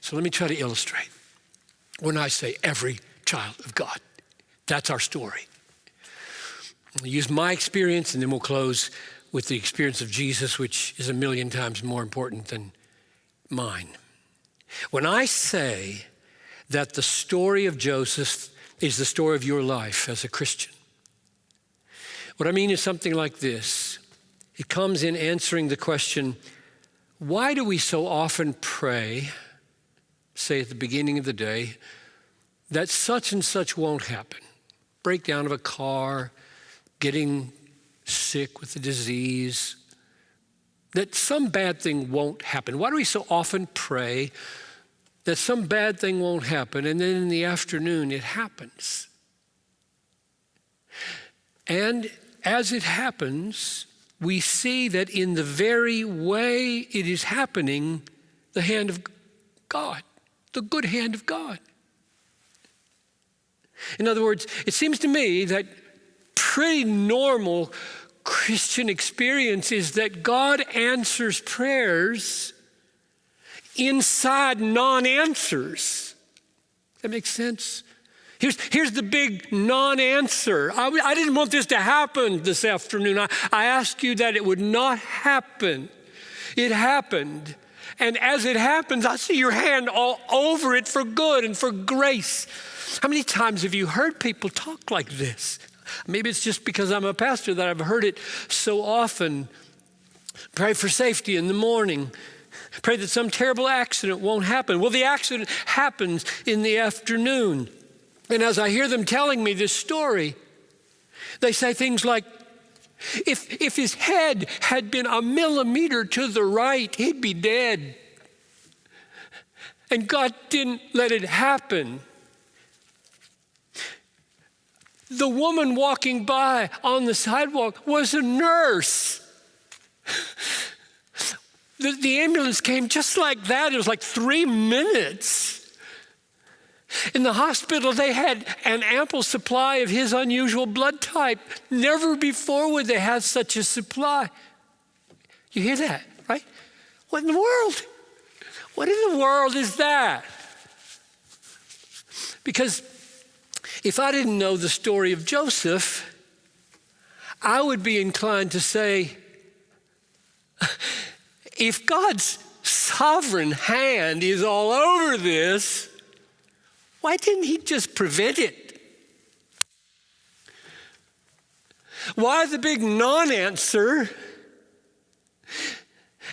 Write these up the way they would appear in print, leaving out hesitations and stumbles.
So let me try to illustrate. When I say every child of God, that's our story. I'll use my experience, and then we'll close with the experience of Jesus, which is 1,000,000 times more important than mine. When I say that the story of Joseph is the story of your life as a Christian, what I mean is something like this. It comes in answering the question, why do we so often pray, say at the beginning of the day, that such and such won't happen? Breakdown of a car, getting sick with a disease, that some bad thing won't happen. Why do we so often pray that some bad thing won't happen, and then in the afternoon it happens? And as it happens, we see that in the very way it is happening, the hand of God, the good hand of God. In other words, it seems to me that pretty normal Christian experience is that God answers prayers inside non-answers. Does that make sense? Here's the big non-answer. I didn't want this to happen this afternoon. I asked you that it would not happen. It happened. And as it happens, I see your hand all over it for good and for grace. How many times have you heard people talk like this? Maybe it's just because I'm a pastor that I've heard it so often. Pray for safety in the morning. Pray that some terrible accident won't happen. Well, the accident happens in the afternoon. And as I hear them telling me this story, they say things like, if his head had been a millimeter to the right, he'd be dead. And God didn't let it happen. The woman walking by on the sidewalk was a nurse. The ambulance came just like that. It was like 3 minutes. In the hospital, they had an ample supply of his unusual blood type. Never before would they have such a supply. You hear that, right? What in the world? What in the world is that? Because if I didn't know the story of Joseph, I would be inclined to say, if God's sovereign hand is all over this, why didn't he just prevent it? Why the big non-answer?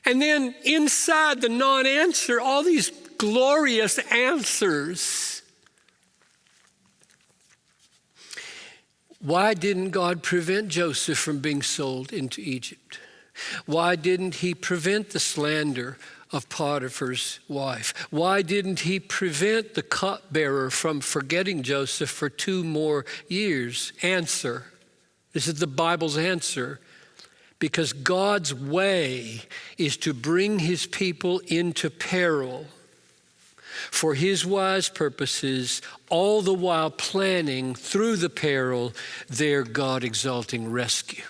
And then inside the non-answer, all these glorious answers. Why didn't God prevent Joseph from being sold into Egypt? Why didn't he prevent the slander of Potiphar's wife? Why didn't he prevent the cupbearer from forgetting Joseph for 2 more years? Answer. This is the Bible's answer. Because God's way is to bring his people into peril for his wise purposes, all the while planning through the peril their God-exalting rescue.